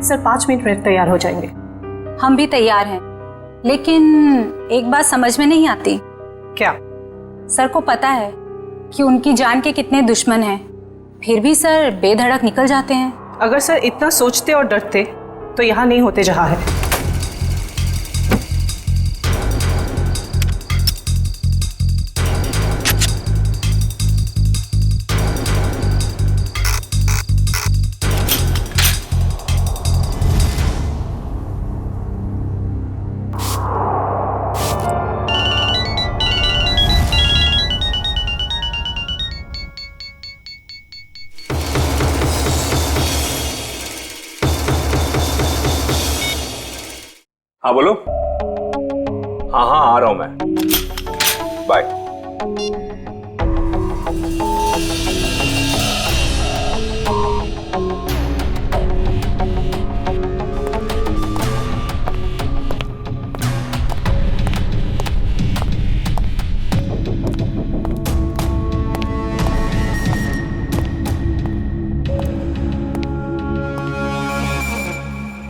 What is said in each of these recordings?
Sir 5 minute में तैयार हो जाएंगे। हम भी तैयार हैं, लेकिन एक बात समझ में नहीं आती। क्या? सर को पता है कि उनकी जान के कितने दुश्मन हैं, फिर भी सर बेधड़क निकल जाते हैं। अगर सर इतना सोचते और डरते तो यहाँ नहीं होते जहाँ है। हाँ बोलो। हाँ हाँ आ रहा हूं मैं, bye.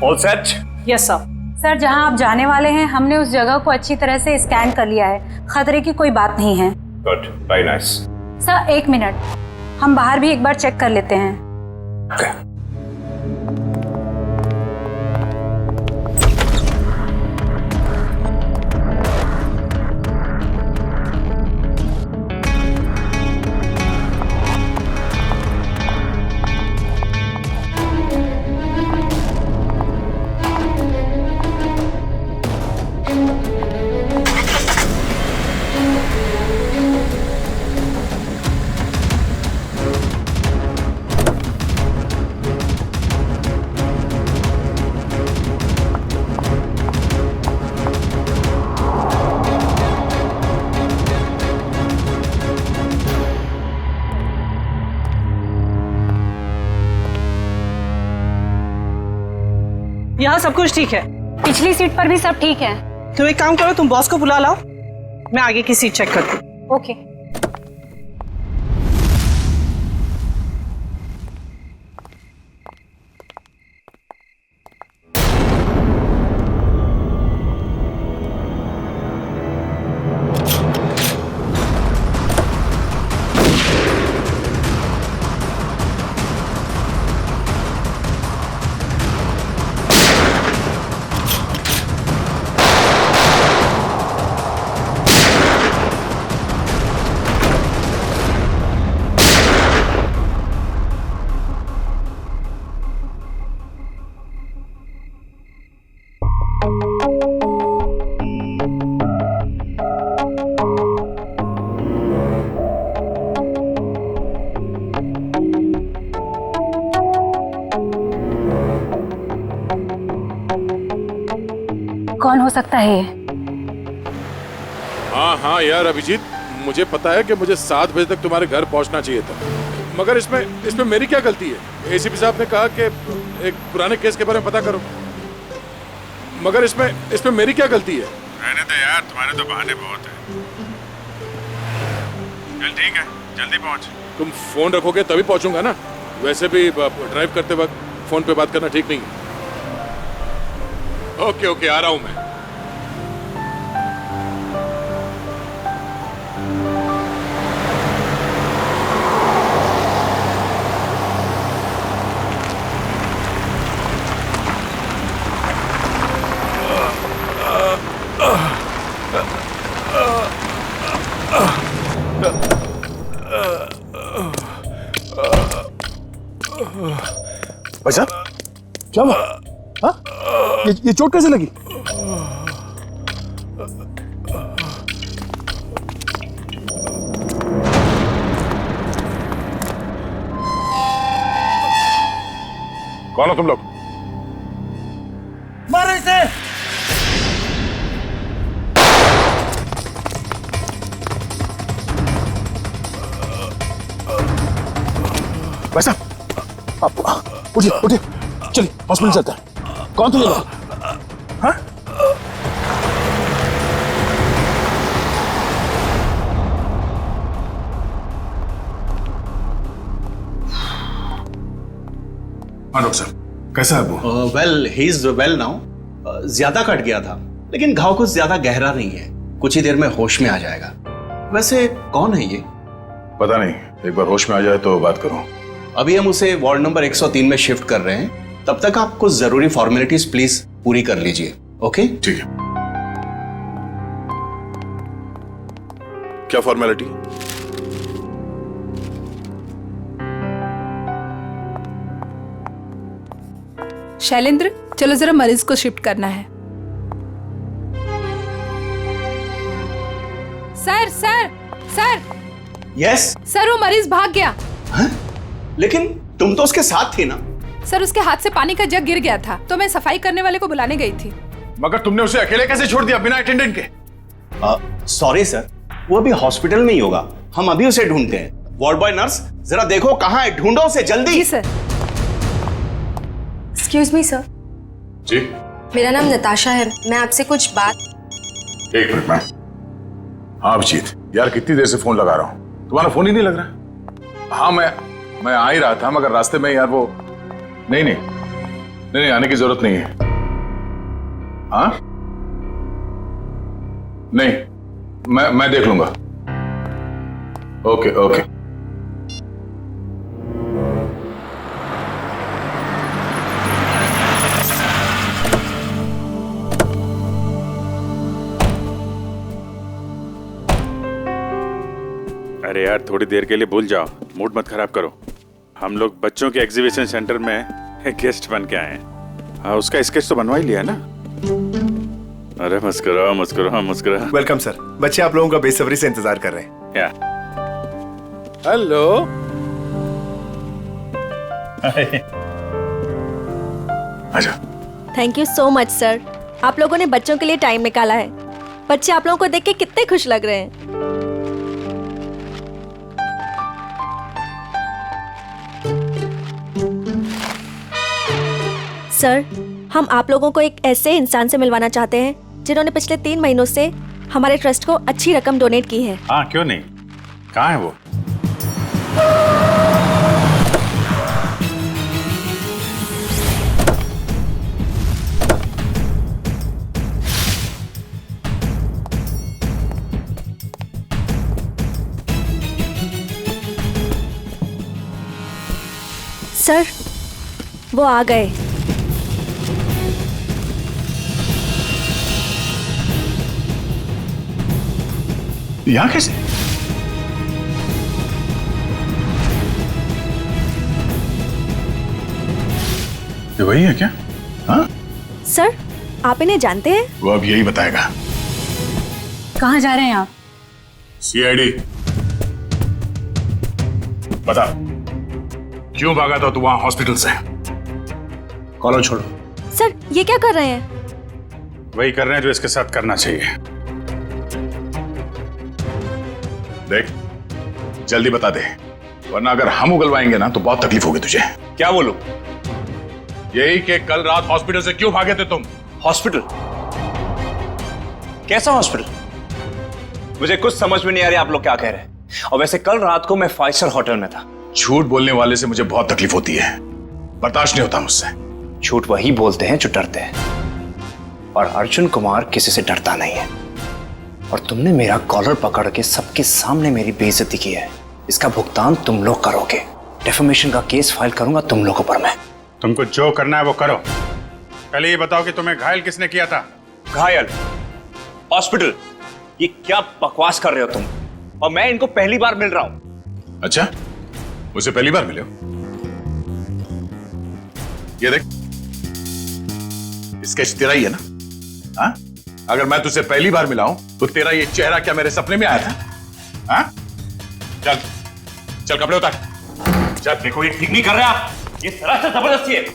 All set? Yes sir. Sir जहां आप जाने वाले हैं हमने उस जगह को अच्छी तरह से स्कैन कर लिया है, खतरे की कोई बात नहीं है। Good, very nice. Sir 1 minute, हम बाहर भी एक बार चेक कर लेते हैं। Okay. यहाँ सब कुछ ठीक है। पिछली सीट पर भी सब ठीक है। तुम एक काम करो, तुम बॉस को बुला लाओ, मैं आगे की सीट चेक करती हूँ। ओके। कौन हो सकता है ये? हाँ हाँ यार अभिजीत, मुझे पता है कि मुझे 7 बजे तक तुम्हारे घर पहुंचना चाहिए था, मगर इसमें मेरी क्या गलती है? एसीपी साहब ने कहा कि एक पुराने केस के बारे में पता करो, मगर इसमें मेरी क्या गलती है? रहने दो यार, तुम्हारे तो बहाने बहुत हैं। चल ठीक है, जल्दी पहुंच। तुम फोन रखोगे तभी पहुंचूंगा ना, वैसे भी ड्राइव करते वक्त फोन पे बात करना ठीक नहीं है। ओके ओके, आ रहा हूं मैं। भाई साहब क्या हुआ? हाँ? ये चोट कैसे लगी? कौन हो तुम लोग? मारो इसे! भाई साहब आप उठिए उठिए, चलिए हॉस्पिटल चलते हैं। कौन थे ये लोग? हाँ? हाँ डॉक्टर साहब, कैसा है वो? Well he is well now. ज्यादा कट गया था, लेकिन घाव कुछ ज्यादा गहरा नहीं है, कुछ ही देर में होश में आ जाएगा। वैसे कौन है ये? पता नहीं, एक बार होश में आ जाए तो बात करूं। अभी हम उसे वार्ड नंबर 103 में शिफ्ट कर रहे हैं, तब तक आप कुछ जरूरी फॉर्मेलिटीज प्लीज पूरी कर लीजिए। ओके? ठीक है। क्या फॉर्मेलिटी? शैलेंद्र, चलो जरा मरीज को शिफ्ट करना है। Sir sir sir yes. Sir, वो मरीज भाग गया। लेकिन तुम तो उसके साथ थी ना? सर, उसके हाथ से पानी का जग गिर गया था, तो मैं सफाई करने वाले को बुलाने गई थी। मगर तुमने उसे अकेले कैसे छोड़ दिया बिना अटेंडेंट के? सॉरी सर, वो अभी हॉस्पिटल में ही होगा, हम अभी उसे ढूंढते हैं। वार्ड बॉय नर्स, जरा देखो कहाँ है, ढूंढो उसे जल्दी। जी सर। एक्सक्यूज मी सर, जी। मेरा नाम नताशा है, मैं आपसे कुछ बात। एक मिनट मैम। हाँ अभिजीत, यार कितनी देर से फोन लगा रहा हूँ, तुम्हारा फोन ही नहीं लग रहा। हाँ मैं आ ही रहा था, मगर रास्ते में यार वो नहीं आने की जरूरत नहीं है। हाँ नहीं, मैं देख लूंगा। Okay okay. अरे यार, थोड़ी देर के लिए भूल जाओ, मूड मत खराब करो। हम लोग बच्चों के एग्जीबिशन सेंटर में गेस्ट बन के आए हैं। हाँ, उसका स्केच तो बनवा ही लिया ना? अरे मुस्कुराओ मुस्कुराओ मुस्कुराओ। वेलकम सर, बच्चे आप लोगों का बेसब्री से इंतजार कर रहे हैं। क्या? हेलो। आजा। Thank you so much sir, आप लोगों ने बच्चों के लिए टाइम निकाला है। बच्चे आप लोगों को देख के कितने खुश लग रहे हैं। सर, हम आप लोगों को एक ऐसे इंसान से मिलवाना चाहते हैं जिन्होंने पिछले 3 महीनों से हमारे ट्रस्ट को अच्छी रकम डोनेट की है। हाँ, क्यों नहीं, कहाँ है वो? सर, वो आ गए। यहाँ कैसे? ये वही है क्या? हाँ सर, आप इन्हें जानते हैं? वो अब यही बताएगा। कहाँ जा रहे हैं आप? सीआईडी। बता, क्यों भागा था तू वहां हॉस्पिटल से? कॉलर छोड़ो। सर, ये क्या कर रहे हैं? वही कर रहे हैं जो इसके साथ करना चाहिए। देख, जल्दी बता दे, वरना अगर हम उगलवाएंगे ना तो बहुत तकलीफ होगी तुझे। क्या बोलूं? यही कि कल रात हॉस्पिटल से क्यों भागे थे तुम? हॉस्पिटल? कैसा हॉस्पिटल? मुझे कुछ समझ में नहीं आ रही आप लोग क्या कह रहे हैं। और वैसे कल रात को मैं 5 स्टार होटल में था। झूठ बोलने वाले से मुझे बहुत तकलीफ होती है, बर्दाश्त नहीं होता मुझसे। झूठ वही बोलते हैं जो डरते हैं, और अर्जुन कुमार किसी से डरता नहीं है। और तुमने मेरा कॉलर पकड़ के सबके सामने मेरी बेइज्जती की है, इसका भुगतान तुम लोग करोगे। डेफेमेशन का केस फाइल करूंगा तुम लोगों पर मैं। तुमको जो करना है वो करो। पहले ये बताओ कि तुम्हें घायल किसने किया था? घायल? हॉस्पिटल? ये क्या बकवास कर रहे हो तुम? और मैं इनको पहली बार मिल रहा हूं। अच्छा, मुझे पहली बार मिले हो? ये देख, स्केच तेरा ही है ना? हाँ? अगर मैं तुझसे पहली बार मिला हूं तो तेरा ये चेहरा क्या मेरे सपने में आया था? हाँ? चल चल कपड़े उतार। चल, देखो ये ठीक नहीं कर रहे आप, ये सरासर जबरदस्ती है।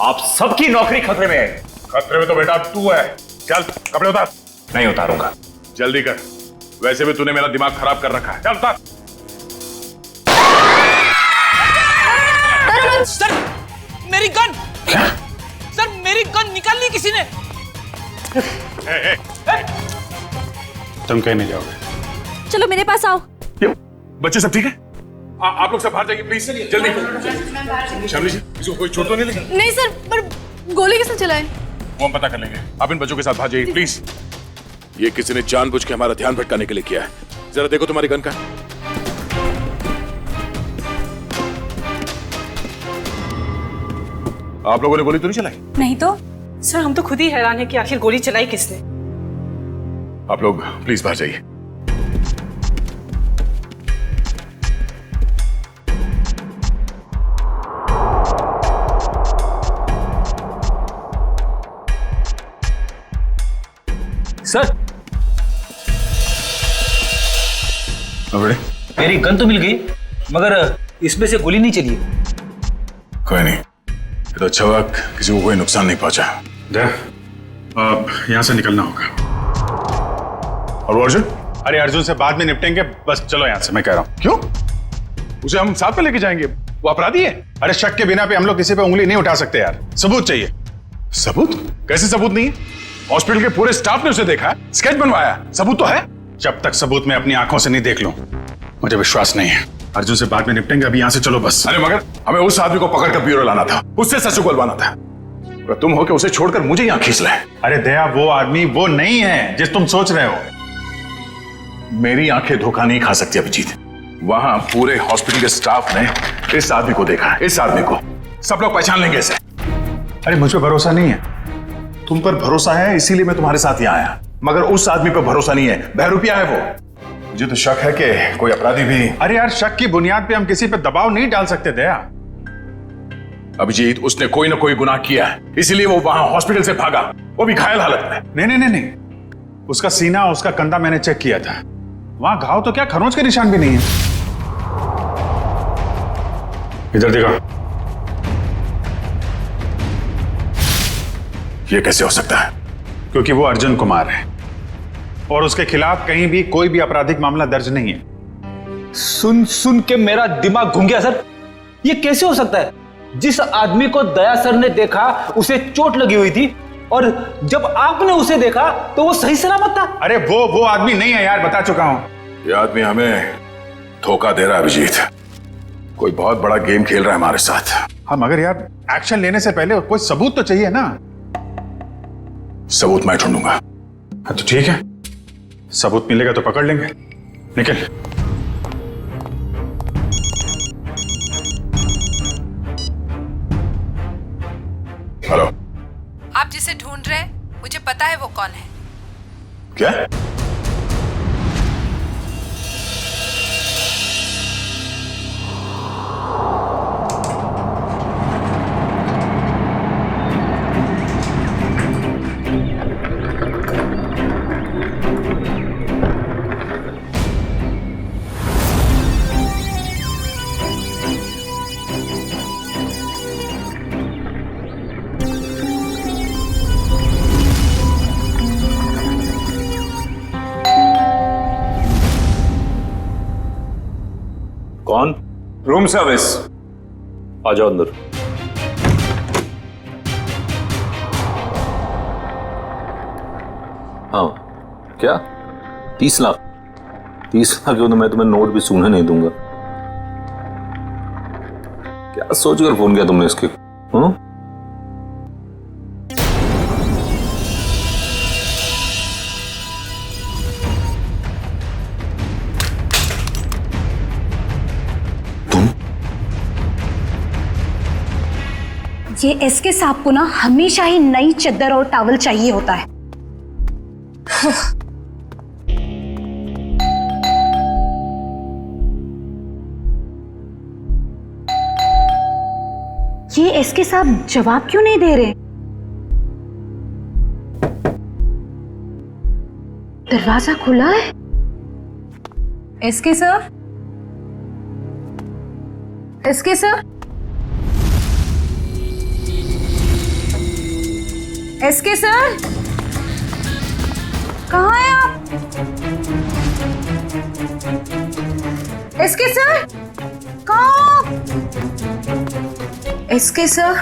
आप सबकी नौकरी खतरे में है। खतरे में तो बेटा तू है। चल कपड़े उतार। नहीं उतारूंगा। जल्दी कर, वैसे भी तूने मेरा दिमाग खराब कर रखा है। चल उतार। सर, मेरी गन! क्या? सर, मेरी गन निकाल ली किसी ने। तुम कहीं नहीं जाओगे। चलो मेरे पास आओ। बच्चे सब ठीक है? आप लोग सब बाहर जाइए प्लीज, जल्दी। शामली जी, किसी को कोई चोट तो नहीं लगी? नहीं सर, पर गोली किसने चलाई? वो हम पता कर लेंगे, आप इन बच्चों के साथ बाहर जाइए प्लीज। ये किसी ने जानबूझ के हमारा ध्यान भटकाने के लिए किया है। जरा देखो तुम्हारी गन का। आप लोगों ने गोली तो नहीं चलाई? नहीं तो। सर हम तो खुद ही हैरान है कि आखिर गोली चलाई किसने। आप लोग प्लीज बाहर जाइए। सर बड़े, मेरी गन तो मिल गई, मगर इसमें से गोली नहीं चली। कोई नहीं, ये तो अच्छा हुआ किसी को कोई नुकसान नहीं पहुंचा। अब यहाँ से निकलना होगा। और वो अर्जुन? अरे अर्जुन से बाद में निपटेंगे, बस चलो यहाँ से, मैं कह रहा हूँ। क्यों? उसे हम साथ में लेके जाएंगे, वो अपराधी है। अरे शक के बिना पे हम लोग किसी पे उंगली नहीं उठा सकते यार, सबूत चाहिए। सबूत? कैसे सबूत नहीं है? हॉस्पिटल के पूरे स्टाफ ने उसे देखा है, स्केच बनवाया, सबूत तो है। जब तक सबूत मैं अपनी आंखों से नहीं देख लूं, मुझे विश्वास नहीं है। अर्जुन से बाद में निपटेंगे, अभी यहाँ से चलो बस। अरे मगर हमें उस आदमी को पकड़कर ब्यूरो लाना था, उससे सच उगलवाना था। अगर तुम हो के उसे छोड़कर मुझे यहाँ खींच लाए। अरे दया, वो आदमी वो नहीं है जिस तुम सोच रहे हो। मेरी आंखें धोखा नहीं खा सकती अभिजीत। वहां पूरे हॉस्पिटल के स्टाफ ने इस आदमी को देखा, इस आदमी को सब लोग पहचान लेंगे इसे। अरे मुझ पर भरोसा नहीं है। तुम पर भरोसा है इसीलिए मैं तुम्हारे साथ यहाँ आया, मगर उस आदमी पर भरोसा नहीं है, बहरूपिया है वो। मुझे तो शक है कि कोई अपराधी भी। अरे यार, शक की बुनियाद पे हम किसी पे दबाव नहीं डाल सकते दया। अभिजीत, उसने कोई ना कोई गुनाह किया है, इसीलिए वो वहां हॉस्पिटल से भागा, वो भी घायल हालत में। नहीं नहीं नहीं नहीं, उसका सीना, उसका कंधा मैंने चेक किया था, वहां घाव तो क्या खरोंच के निशान भी नहीं है। इधर देखो। ये कैसे हो सकता है? क्योंकि वो अर्जुन कुमार है और उसके खिलाफ कहीं भी कोई भी आपराधिक मामला दर्ज नहीं है। सुन सुन के मेरा दिमाग घूम गया सर। ये कैसे हो सकता है? जिस आदमी को दया सर ने देखा उसे चोट लगी हुई थी, और जब आपने उसे देखा तो वो सही सलामत था। अरे वो आदमी नहीं है यार, बता चुका हूं। ये आदमी हमें धोखा दे रहा है अभिजीत, कोई बहुत बड़ा गेम खेल रहा है हमारे साथ। हाँ मगर यार, एक्शन लेने से पहले कोई सबूत तो चाहिए ना। सबूत मैं ढूंढूंगा। हाँ तो ठीक है, सबूत मिलेगा तो पकड़ लेंगे। निकल। हेलो। आप जिसे ढूंढ रहे हैं, मुझे पता है वो कौन है। क्या? कौन? Room service. आ जाओ अंदर। हाँ क्या? 30 लाख? 30 लाख क्यों? तो मैं तुम्हें नोट भी सूंघने नहीं दूंगा। क्या सोचकर फोन किया तुमने इसके? हाँ? ये एसके साहब को ना हमेशा ही नई चद्दर और टॉवल चाहिए होता है। ये एसके साहब जवाब क्यों नहीं दे रहे? दरवाजा खुला है। SK sir, SK sir, SK sir, कहाँ हैं आप? एसके सर, कहाँ? एसके सर,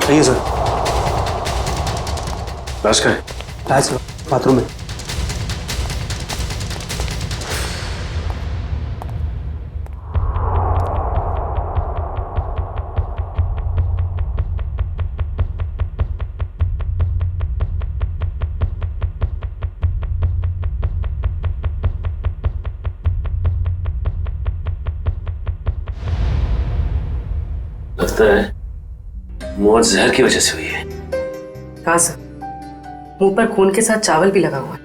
चाहिए सर। लाश का है? लाश बाथरूम में। लगता है मौत जहर की वजह से हुई है। हाँ सर, मुंह पर खून के साथ चावल भी लगा हुआ है।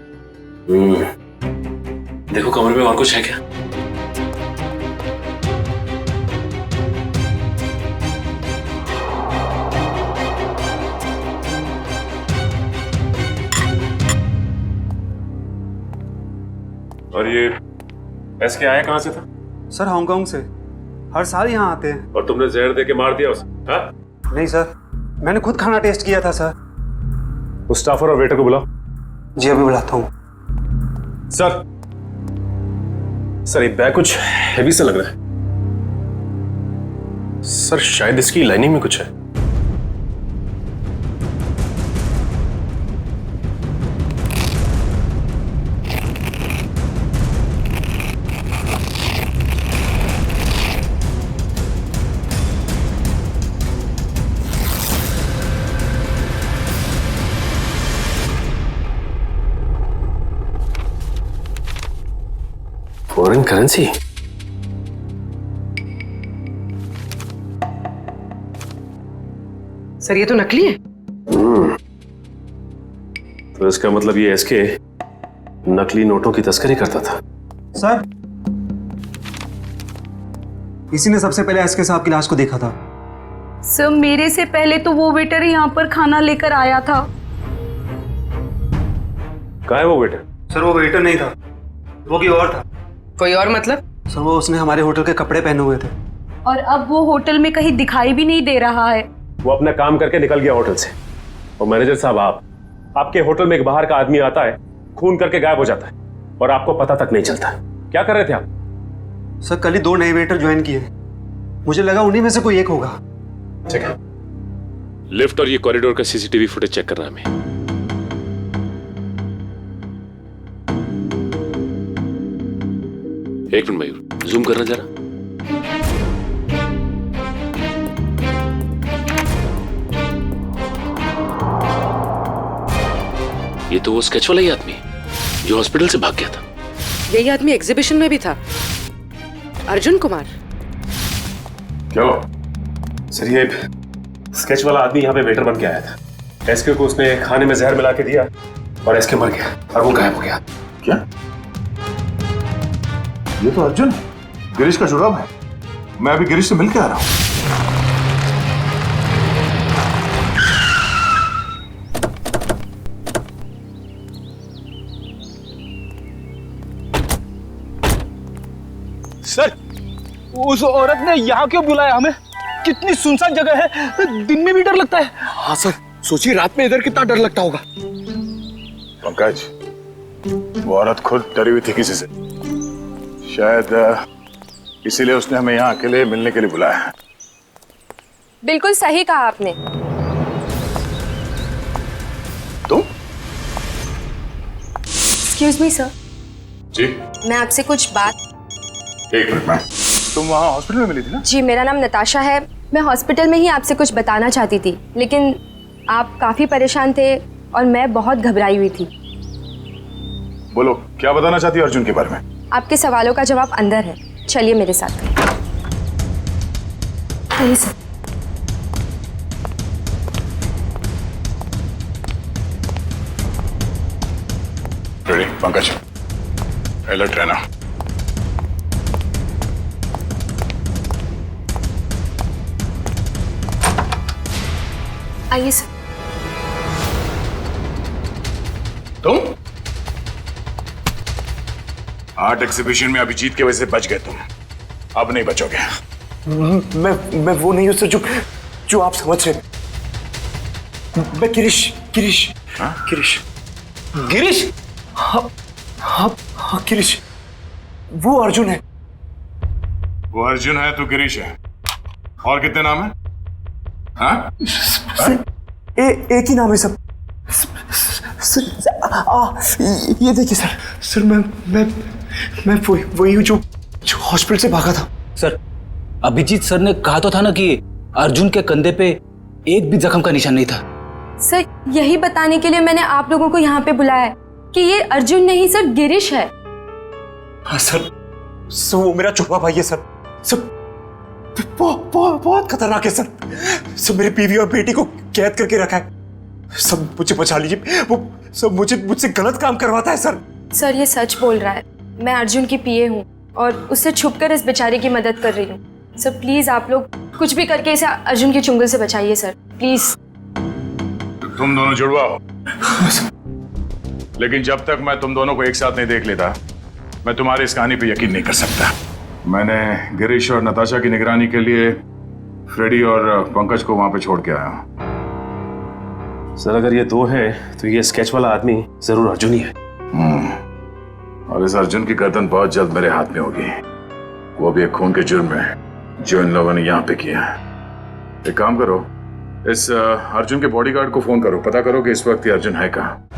देखो कमरे में और कुछ है क्या? और ये एसके आया कहां से था? सर हांगकांग से, हर साल यहाँ आते हैं। और तुमने जहर दे के मार दिया उसे? हाँ? नहीं सर, मैंने खुद खाना टेस्ट किया था सर। उस स्टाफर और वेटर को बुलाओ। जी अभी बुलाता हूँ। सर ये बैग कुछ हेवी सा लग रहा है। सर शायद इसकी लाइनिंग में कुछ है। Foreign currency? सर ये तो नकली है। तो इसका मतलब ये एसके नकली नोटों की तस्करी करता था। सर इसी ने सबसे पहले एसके साहब की लाश को देखा था। सर मेरे से पहले तो वो वेटर यहाँ पर खाना लेकर आया था। कहाँ है वो वेटर? सर वो वेटर नहीं था, वो कोई और था। कोई और मतलब? सर वो उसने हमारे होटल के कपड़े पहने हुए थे। और अब वो होटल में कहीं दिखाई भी नहीं दे रहा है। वो अपना काम करके निकल गया होटल से। और मैनेजर साहब आपके होटल में एक बाहर का आदमी आता है, खून करके गायब हो जाता है और आपको पता तक नहीं चलता। क्या कर रहे थे आप? सर कल ही 2 नए वेटर ज्वाइन किए, मुझे लगा उन्हीं में से कोई एक होगा। ठीक है, लिफ्ट और ये कॉरिडोर का सीसीटीवी फुटेज चेक करना हमें। एक मिनट मयूर, जूम करना जरा। ये तो वो स्केच वाला ही आदमी जो हॉस्पिटल से भाग गया था। यही आदमी एग्जीबिशन में भी था, अर्जुन कुमार। क्या हुआ? सर ये स्केच वाला आदमी यहाँ पे वेटर बन के आया था। एसके को उसने खाने में जहर मिला के दिया और एसके मर गया और वो गायब हो गया। क्या? ये तो अर्जुन है, गिरीश का जुड़ाव है। मैं अभी गिरीश से मिलके आ रहा हूं। सर उस औरत ने यहाँ क्यों बुलाया हमें? कितनी सुनसान जगह है, दिन में भी डर लगता है। हाँ सर, सोचिए रात में इधर कितना डर लगता होगा। पंकज, वो औरत खुद डरी हुई थी किसी से, शायद इसीलिए उसने हमें यहाँ अकेले मिलने के लिए बुलाया है। बिल्कुल सही कहा आपने। तुम? Excuse me sir. जी? मैं आपसे कुछ बात। एक मिनट मैम, तुम वहाँ हॉस्पिटल में मिली थी ना? जी मेरा नाम नताशा है, मैं हॉस्पिटल में ही आपसे कुछ बताना चाहती थी, लेकिन आप काफी परेशान थे और मैं बहुत घबराई हुई थी। बोलो, क्या बताना चाहती हो अर्जुन के बारे में? आपके सवालों का जवाब अंदर है, चलिए मेरे साथ। आइए सर। रेडी पंकज, अलर्ट रहना। आइए सर। तुम आर्ट एग्जीबिशन में अभिजीत की वजह से बच गए, तुम अब नहीं बचोगे। मैं वो नहीं हूं सर जो आप समझ रहे। मैं गिरीश। हाँ? गिरीश? हाँ गिरीश, वो अर्जुन है। वो अर्जुन है तो गिरीश है। और कितने नाम है? हाँ? एक ही नाम है सब। ये देखिए सर मैं वही हूँ जो हॉस्पिटल से भागा था। सर, अभिजीत सर ने कहा तो था ना कि अर्जुन के कंधे पे एक भी जख्म का निशान नहीं था। सर यही बताने के लिए मैंने आप लोगों को यहाँ पे बुलाया है कि ये अर्जुन नहीं सर, गिरीश है। हाँ सर, वो मेरा छुपा भाई है सर। बहुत खतरनाक है सर। मेरी बीवी और बेटी को कैद करके रखा है। सब मुझे बचा लीजिए, वो सब मुझसे गलत काम करवाता है सर। सर ये सच बोल रहा है। मैं अर्जुन की पीए हूँ और उससे छुपकर इस बेचारे की मदद कर रही हूँ। सर प्लीज आप लोग कुछ भी करके इसे अर्जुन के चुंगल से बचाइए सर, प्लीज। तुम दोनों जुड़वा हो, लेकिन जब तक मैं तुम दोनों को एक साथ नहीं देख लेता मैं तुम्हारी इस कहानी पे यकीन नहीं कर सकता। मैंने गिरीश और नताशा की निगरानी के लिए फ्रेडी और पंकज को वहां पे छोड़ के आया हूं। सर अगर ये दो है तो ये स्केच वाला आदमी जरूर अर्जुन ही है। और इस अर्जुन की गर्दन बहुत जल्द मेरे हाथ में होगी, वो भी एक खून के जुर्म में जो इन लोगों ने यहाँ पे किया। एक काम करो, इस अर्जुन के बॉडीगार्ड को फोन करो, पता करो कि इस वक्त ये अर्जुन है कहाँ।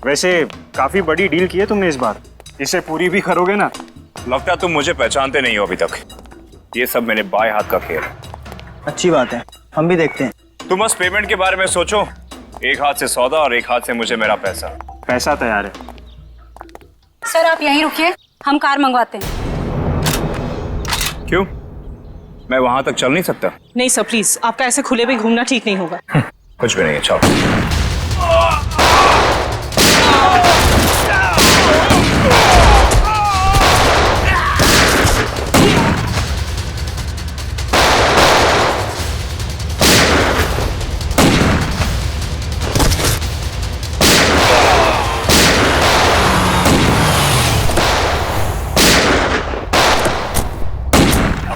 वैसे काफी बड़ी डील की है तुमने इस बार, इसे पूरी भी करोगे ना? लगता तुम मुझे पहचानते नहीं हो अभी तक। ये सब मेरे बाएं हाथ का खेल। अच्छी बात है, हम भी देखते हैं। तुम बस पेमेंट के बारे में सोचो, एक हाथ से सौदा और एक हाथ से मुझे मेरा पैसा। पैसा तैयार है। सर आप यहीं रुकिए, हम कार मंगवाते हैं। क्यों, मैं वहां तक चल नहीं सकता? नहीं सर प्लीज, आपका ऐसे खुले में घूमना ठीक नहीं होगा। कुछ भी नहीं है, चलो।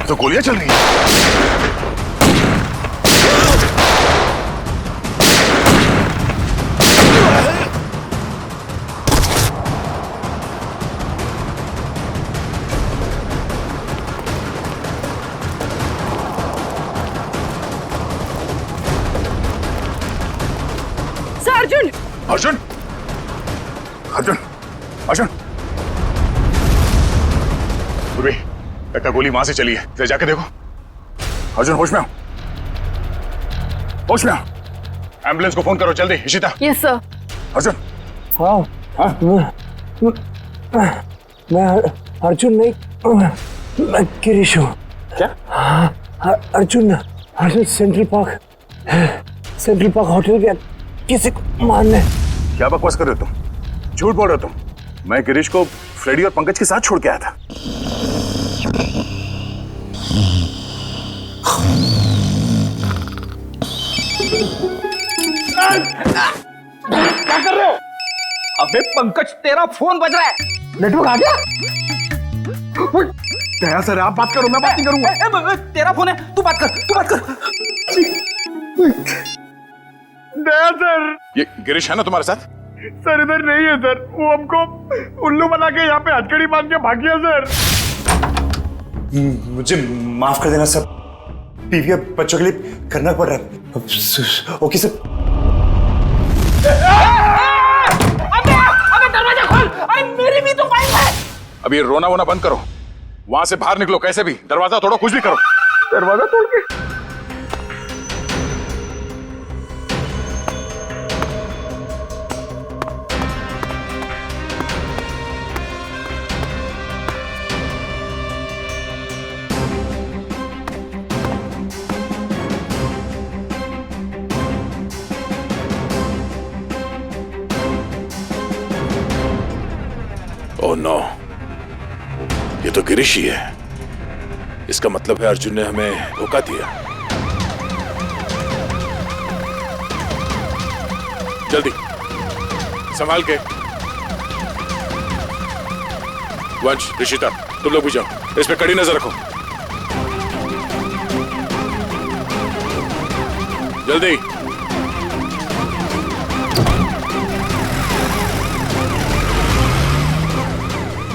तो गोलियां चल रही हैं। अर्जुन अर्जुन अर्जुन अर्जुन पूर्वी, एक गोली वहां से चली है, जरा जाके देखो। अर्जुन होश में आओ, होश में आओ। एम्बुलेंस को फोन करो जल्दी। इशिता। Yes sir. अर्जुन। मैं अर्जुन नहीं, मैं गिरीश हूँ। क्या? अर्जुन सेंट्रल पार्क होटल गया किसी को मारने। क्या बकवास कर रहे हो तुम? झूठ बोल रहे हो तुम। मैं गिरीश को फ्रेडी और पंकज के साथ छोड़ के आया था। क्या कर रहे हो? अबे पंकज, तेरा फोन बज रहा है। नेटवर्क आ गया? दया सर आप बात करो, मैं बात नहीं करूंगा। तेरा फोन है, तू बात कर। दया सर। ये गिरीश है ना तुम्हारे साथ? सर इधर नहीं है सर, वो हमको उल्लू बना के यहाँ पे हथकड़ी बांध के भाग गया सर। मुझे माफ कर देना सर, बीवी और बच्चों के लिए करना पड़ रहा है। Okay sir. अबे दरवाजा खोल, अरे मेरी भी तो वाइफ है। अब ये रोना वोना बंद करो, वहां से बाहर निकलो कैसे भी, दरवाजा तोड़ो, कुछ भी करो। दरवाजा तोड़ के? ओह नो, ये तो गिरीश ही है। इसका मतलब है अर्जुन ने हमें धोखा दिया। जल्दी संभाल के। वंश, ऋषिता, तुम लोग भी जाओ, इस पे कड़ी नजर रखो। जल्दी।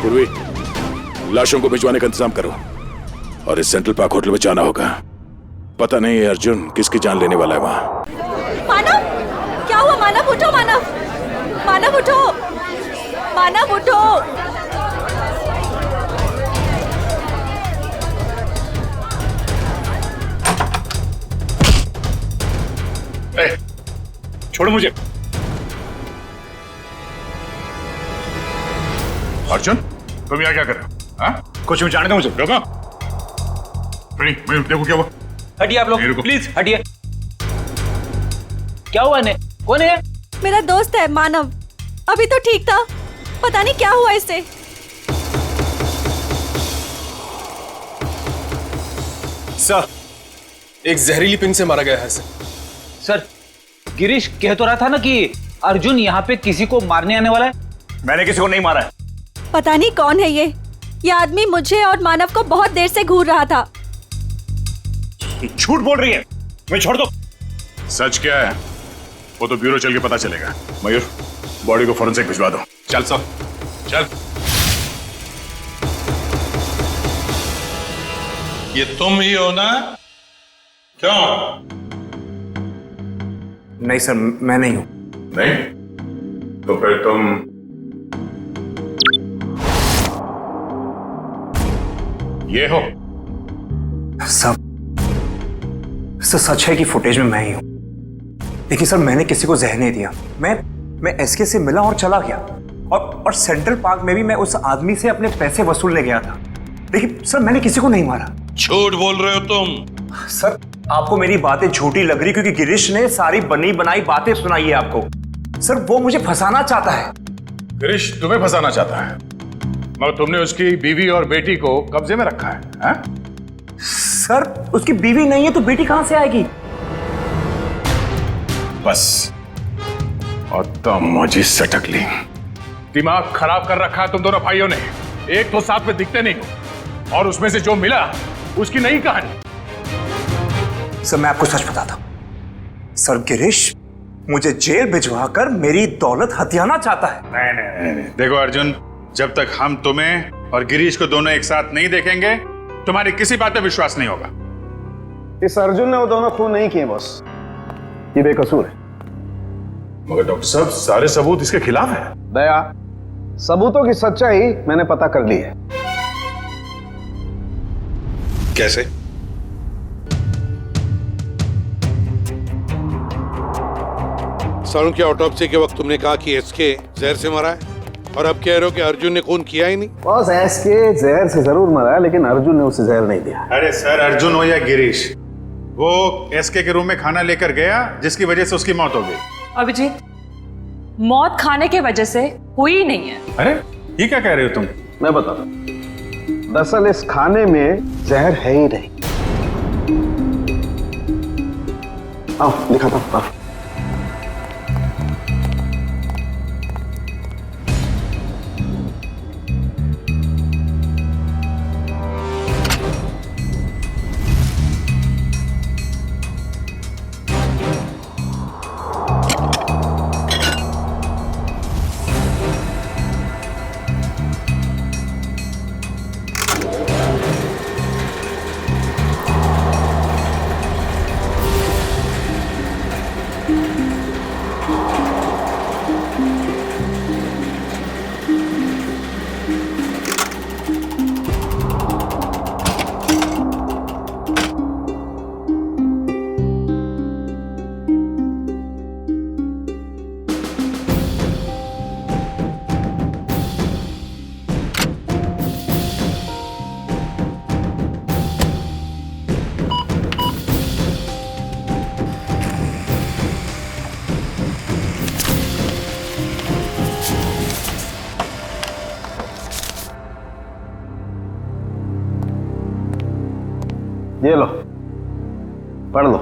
पूर्वी, लाशों को भिजवाने का इंतजाम करो और इस सेंट्रल पार्क होटल में जाना होगा। पता नहीं है अर्जुन किसकी जान लेने वाला है वहां। मानव, क्या हुआ? मानव उठो, मानव, मानव उठो, मानव उठो। छोड़ो मुझे। अर्जुन, तुम यहाँ क्या कर रहे हो? हाँ? कुछ भी जानते हो मुझे? रोको। देखो क्या हुआ। हटिए आप लोग, प्लीज हटिए। क्या हुआ इन्हें? कौन है? मेरा दोस्त है मानव, अभी तो ठीक था, पता नहीं क्या हुआ इसे। सर, एक जहरीली पिन से मारा गया है इसे। सर, गिरीश कह तो रहा था ना कि अर्जुन यहाँ पे किसी को मारने आने वाला है। मैंने किसी को नहीं मारा है। पता नहीं कौन है ये आदमी मुझे और मानव को बहुत देर से घूर रहा था। झूठ बोल रही है, मैं छोड़ दो। सच क्या है वो तो ब्यूरो चल के पता चलेगा। मयूर, बॉडी को फॉरेंसिक भिजवा दो। चल सब, चल। ये तुम ही हो ना? क्यों? नहीं सर, मैं नहीं हूं। नहीं? तो फिर तुम ये हो? सब सच है कि फुटेज में मैं ही हूं। देखिए सर, मैंने किसी को जहर नहीं दिया। मैं एसके से मिला और चला गया, और सेंट्रल पार्क में भी मैं उस आदमी से अपने पैसे वसूलने गया था। देखिए सर, मैंने किसी को नहीं मारा। झूठ बोल रहे हो तुम। सर, आपको मेरी बातें झूठी लग रही क्योंकि गिरीश ने सारी बनी बनाई बातें सुनाई है आपको। सर, वो मुझे फंसाना चाहता है। गिरीश तुम्हें फंसाना चाहता है, मगर तुमने उसकी बीवी और बेटी को कब्जे में रखा है, हा? सर, उसकी बीवी नहीं है तो बेटी कहां से आएगी? बस, और तुम मुझे सटक ली। दिमाग खराब कर रखा है तुम दोनों भाइयों ने। एक तो साथ में दिखते नहीं हो, और उसमें से जो मिला उसकी नई कहानी। सर, मैं आपको सच बताता हूं। सर, गिरीश मुझे जेल भिजवा कर मेरी दौलत हथियाना चाहता है। नहीं। देखो अर्जुन, जब तक हम तुम्हें और गिरीश को दोनों एक साथ नहीं देखेंगे, तुम्हारी किसी बात पे विश्वास नहीं होगा। इस अर्जुन ने वो दोनों खून नहीं किए बॉस, ये बेकसूर है। मगर डॉक्टर साहब, सारे सबूत इसके खिलाफ है। दया, सबूतों की सच्चाई मैंने पता कर ली है। कैसे? सारुण की ऑटोप्सी के वक्त तुमने कहा कि एसके जहर से मरा है, और अब कह रहे हो कि अर्जुन ने खून किया ही नहीं। बॉस, एसके जहर से जरूर मरा है, लेकिन अर्जुन ने उसे जहर नहीं दिया। अरे सर, अर्जुन हो या गिरीश, वो एसके के रूम में खाना लेकर गया जिसकी वजह से उसकी मौत हो गई। अभिजीत, मौत खाने के वजह से हुई ही नहीं है। अरे ये क्या कह रहे हो तुम? मैं बताता हूं, दरअसल इस खाने में जहर है ही नहीं। आओ दिखाता हूं। ये लो, पढ़ लो।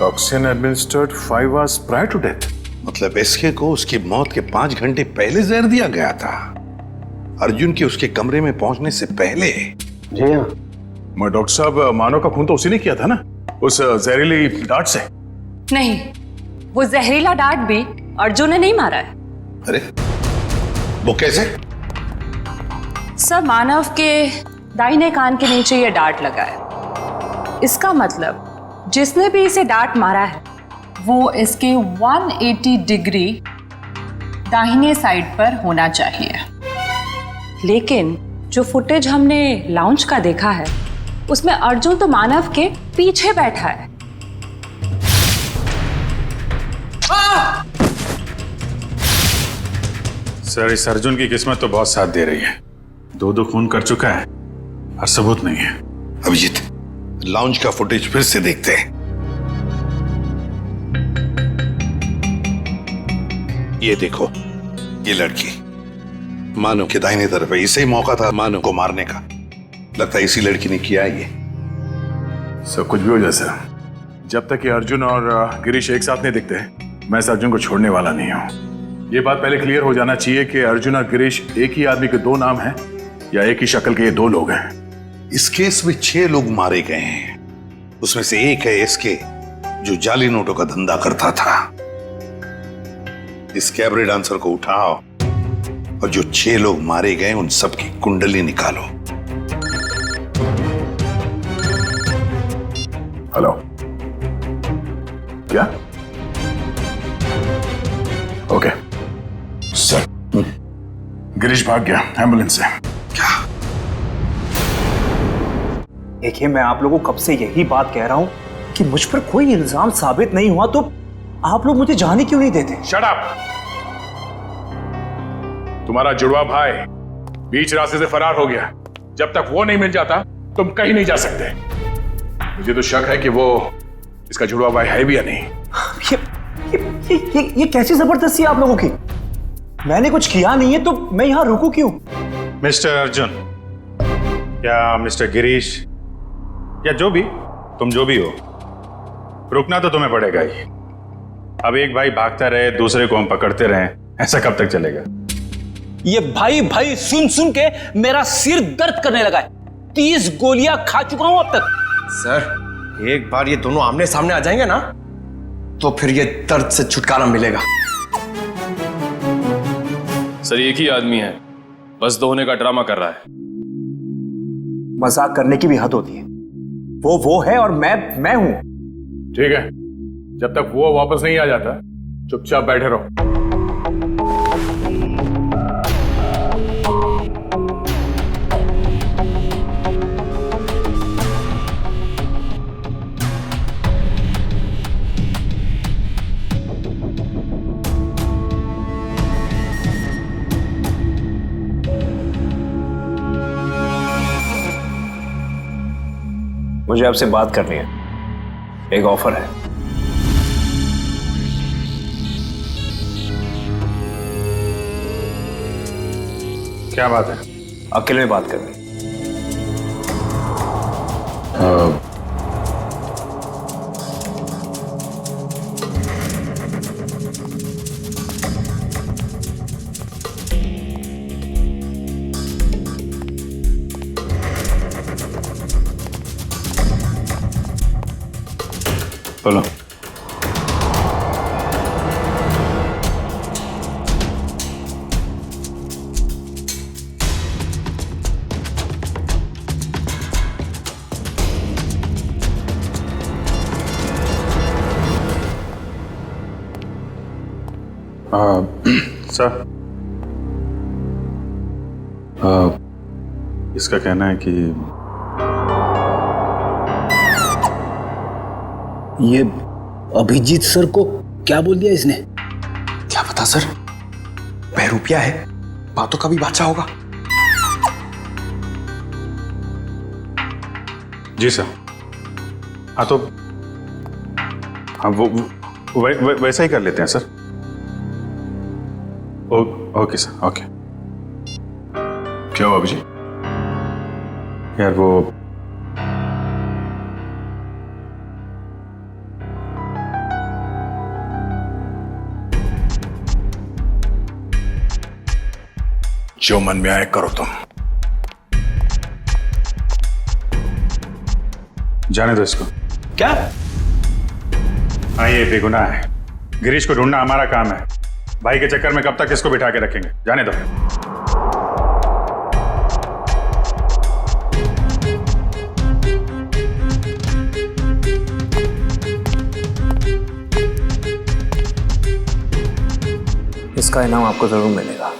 Toxin administered 5 hours prior to death। मतलब एसके को उसकी मौत के 5 घंटे पहले जहर दिया गया था, अर्जुन के उसके कमरे में पहुंचने से पहले। जी हाँ। मैं डॉक्टर साहब, मानव का खून तो उसी ने किया था ना, उस जहरीली डांट से? नहीं, वो जहरीला डांट भी अर्जुन ने नहीं मारा है। अरे वो कैसे? सर, मानव के दाहिने कान के नीचे ये डांट लगा है। इसका मतलब जिसने भी इसे डांट मारा है वो इसके 180 डिग्री दाहिने साइड पर होना चाहिए। लेकिन जो फुटेज हमने लाउंज का देखा है उसमें अर्जुन तो मानव के पीछे बैठा है। सर, इस अर्जुन की किस्मत तो बहुत साथ दे रही है। 2 खून कर चुका है और सबूत नहीं है। अभिजीत, लाउंज का फुटेज फिर से देखते हैं। ये देखो, ये लड़की मानव के दाहिने तरफ है। इसे ही मौका था मानव को मारने का। लगता है इसी लड़की ने किया है ये। सब कुछ भी हो जाए सर, जब तक ये अर्जुन और गिरीश एक साथ नहीं दिखते मैं इस अर्जुन को छोड़ने वाला नहीं हूं। ये बात पहले क्लियर हो जाना चाहिए कि अर्जुन और गिरीश एक ही आदमी के 2 नाम हैं या एक ही शक्ल के ये 2 लोग हैं। इस केस में 6 लोग मारे गए हैं। उसमें से एक है एसके, जो जाली नोटों का धंधा करता था। इस कैबरे डांसर को उठाओ और जो 6 लोग मारे गए उन सबकी कुंडली निकालो। हेलो, क्या? ओके सर, गिरीश भाग गया एम्बुलेंस से। देखिए, मैं आप लोगों को कब से यही बात कह रहा हूं कि मुझ पर कोई इल्जाम साबित नहीं हुआ तो आप लोग मुझे जाने क्यों नहीं देते? Shut up! तुम्हारा जुड़वा भाई बीच रास्ते से फरार हो गया। जब तक वो नहीं मिल जाता तुम कहीं नहीं जा सकते। मुझे तो शक है कि वो इसका जुड़वा भाई है भी या नहीं। ये कैसी जबरदस्ती है आप लोगों की? मैंने कुछ किया नहीं है तो मैं यहां रुकूं क्यों? मिस्टर अर्जुन या मिस्टर गिरीश या जो भी, तुम जो भी हो, रुकना तो तुम्हें पड़ेगा ही। अब एक भाई भागता रहे, दूसरे को हम पकड़ते रहे, ऐसा कब तक चलेगा? ये भाई भाई सुन सुन के मेरा सिर दर्द करने लगा है। 30 गोलियां खा चुका हूं अब तक। सर, एक बार ये दोनों आमने सामने आ जाएंगे ना तो फिर ये दर्द से छुटकारा मिलेगा। सर, एक ही आदमी है, बस 2 होने का ड्रामा कर रहा है। मजाक करने की भी हद होती है। वो है और मैं हूं। ठीक है, जब तक वो वापस नहीं आ जाता चुपचाप बैठे रहो। मुझे आपसे बात करनी है, एक ऑफर है। क्या बात है? अकेले में बात करनी। बोलो। सर, इसका कहना है कि ये अभिजीत सर को क्या बोल दिया इसने? क्या पता सर, बहरूपिया है, बातों का भी बादशाह होगा। जी सर। हाँ तो हाँ वो वैसा ही कर लेते हैं सर। Okay sir, okay. क्या हुआ अभिजीत? यार वो जो मन में आए करो तुम। जाने दो इसको। क्या? हाँ, ये बेगुनाह है। गिरीश को ढूंढना हमारा काम है। भाई के चक्कर में कब तक इसको बिठा के रखेंगे? जाने दो। इसका इनाम आपको जरूर मिलेगा।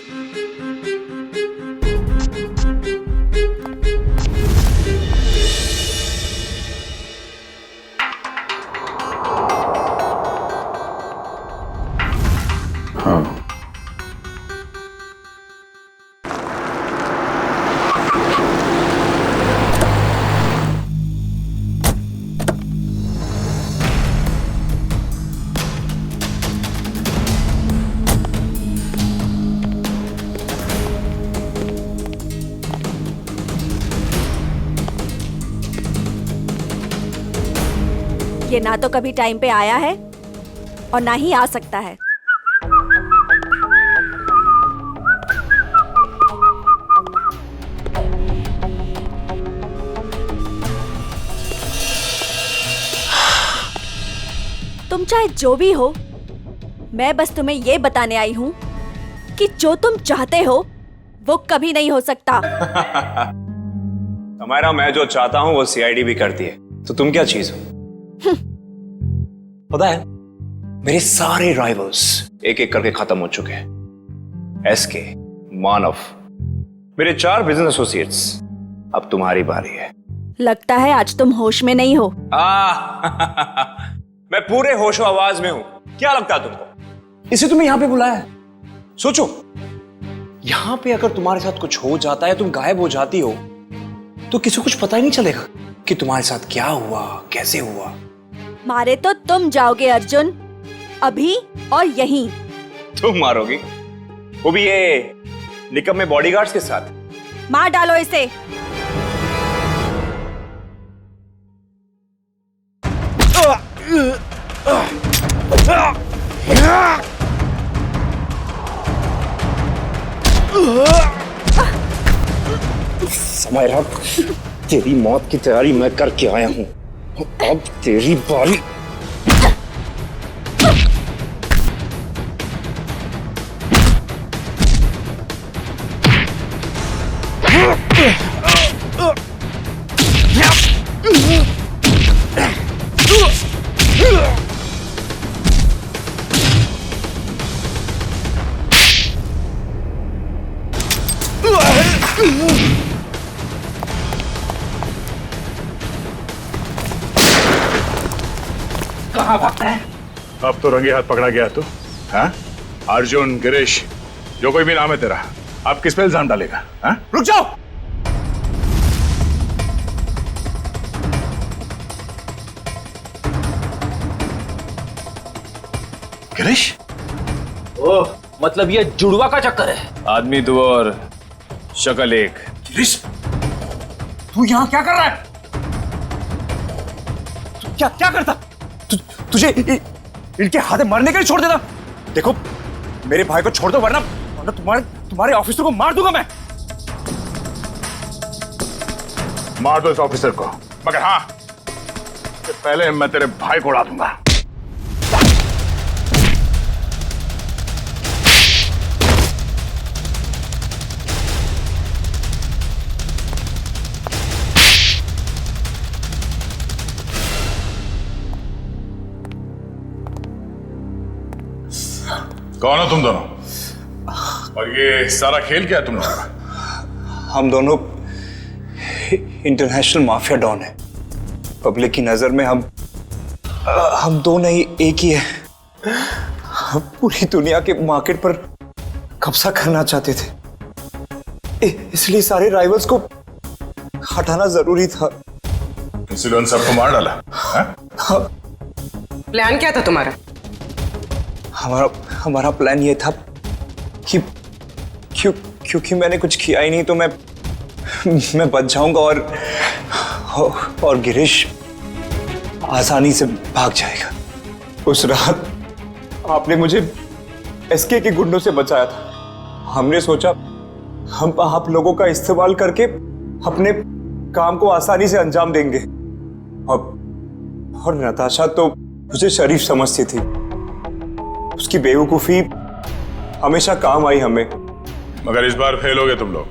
हाँ, ये ना तो कभी टाइम पे आया है और ना ही आ सकता है। तुम चाहे जो भी हो, मैं बस तुम्हें ये बताने आई हूँ कि जो तुम चाहते हो वो कभी नहीं हो सकता। हमारा मैं जो चाहता हूँ वो सीआईडी भी करती है, तो तुम क्या चीज हो? पता है, मेरे सारे राइवल्स एक एक करके खत्म हो चुके हैं। एसके, मानव, मेरे 4 बिजनेस एसोसिएट्स, अब तुम्हारी बारी है। लगता है आज तुम होश में नहीं हो। मैं पूरे होशो आवाज में हूं। क्या लगता है तुमको? इसे तुम्हें यहां पे बुलाया है? सोचो, यहां पे अगर तुम्हारे साथ कुछ हो जाता है, तुम गायब हो जाती हो, तो किसी को कुछ पता ही नहीं चलेगा कि तुम्हारे साथ क्या हुआ, कैसे हुआ। मारे तो तुम जाओगे अर्जुन, अभी और यहीं। तुम मारोगी? वो भी ये निकम्मे बॉडीगार्ड्स के साथ? मार डालो इसे। समायरा, तेरी मौत की तैयारी मैं करके आया हूं, अब तेरी बारी। कहाँ भागता है? अब तो रंगे हाथ पकड़ा गया तू। हाँ? अर्जुन, गिरीश, जो कोई भी नाम है तेरा, अब किस पे इल्जाम डालेगा? हाँ? रुक जाओ! गिरीश? ओह, मतलब ये जुड़वा का चक्कर है। आदमी 2 और शक्ल 1। गिरीश, तू यहाँ क्या कर रहा है? तू क्या करता? तुझे इनके हाथे मरने के लिए छोड़ देता? देखो, मेरे भाई को छोड़ दो, वरना तुम्हारे ऑफिसर को मार दूंगा मैं। मार दो इस ऑफिसर को, मगर हाँ, पहले मैं तेरे भाई को उड़ा दूंगा। कौन हो तुम दोनों? और ये सारा खेल क्या है तुम लोगों का? हम दोनों इंटरनेशनल माफिया डॉन है। पब्लिक की नजर में हम दो नहीं, एक ही है। हम पूरी दुनिया के मार्केट पर कब्जा करना चाहते थे, इसलिए सारे राइवल्स को हटाना जरूरी था। इसलिए उन सबको मार डाला? हाँ। प्लान क्या था तुम्हारा? हमारा प्लान ये था कि क्योंकि मैंने कुछ किया ही नहीं, तो मैं बच जाऊंगा और गिरीश आसानी से भाग जाएगा। उस रात आपने मुझे एसके के गुंडों से बचाया था। हमने सोचा हम आप लोगों का इस्तेमाल करके अपने काम को आसानी से अंजाम देंगे, और नताशा तो मुझे शरीफ समझती थी। उसकी बेवकूफी हमेशा काम आई हमें। मगर इस बार फेल हो गए तुम लोग।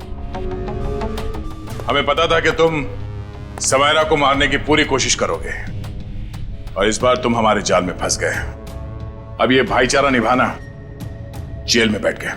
हमें पता था कि तुम समायरा को मारने की पूरी कोशिश करोगे, और इस बार तुम हमारे जाल में फंस गए। अब ये भाईचारा निभाना जेल में बैठ गया।